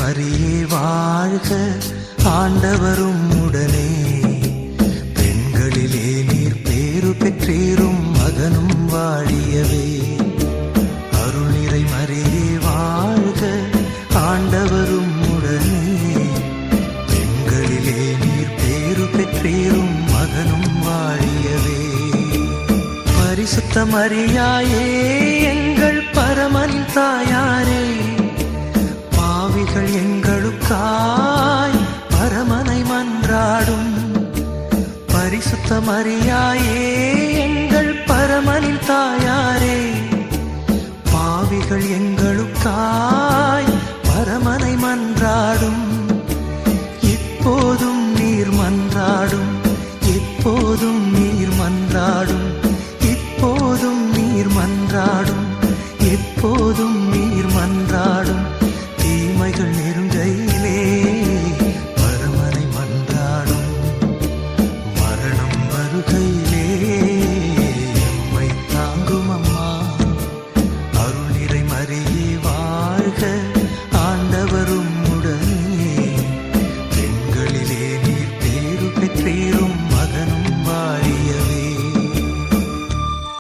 மரியே வாழ்க, ஆண்டவரும் உடனே. பெண்களிலே நீர் பேரு பெற்றீரும், மகனும் வாழியவே. அருள் நிறை மரியே வாழ்க, ஆண்டவரும் உடனே. பெண்களிலே நீர் பேரு பெற்றீரும், மகனும் வாழியவே. பரிசுத்த மரியாயே எங்கள் பரமனின் தாயாரே, பாவிகள் எங்களுக்காய் பரமனை மன்றாடும். பரிசுத்த மரியாயே எங்கள் பரமனின் தாயாரே, பாவிகள் எங்களுக்காய்